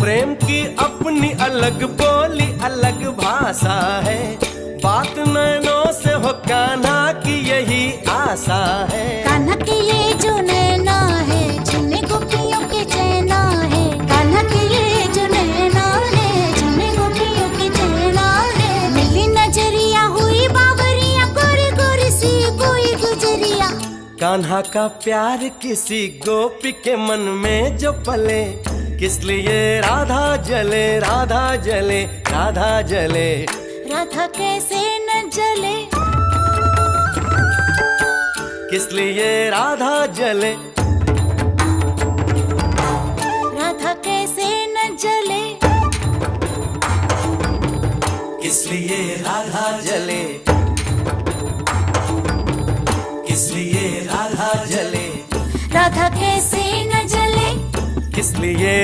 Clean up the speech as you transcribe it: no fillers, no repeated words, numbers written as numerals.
प्रेम की अपनी अलग बोली अलग भाषा है, बात नैनों से हो कान्हा की यही आशा है। कान्हा के ये जो नैना है जिन्हें गोपियों के चैना है, कान्हा के ये जो नैना है जिन्हें गोपियों के चैना है। मिली नजरिया हुई बावरिया गोरी गोरी सी कोई गुजरिया। कान्हा का प्यार किसी गोपी के मन में जो पले, किस लिए राधा जले राधा जले राधा जले। राधा कैसे न जले, किस लिए राधा जले, राधा कैसे न जले। किस लिए राधा जले, किस लिए राधा जले, राधा कैसे न जले, किस लिए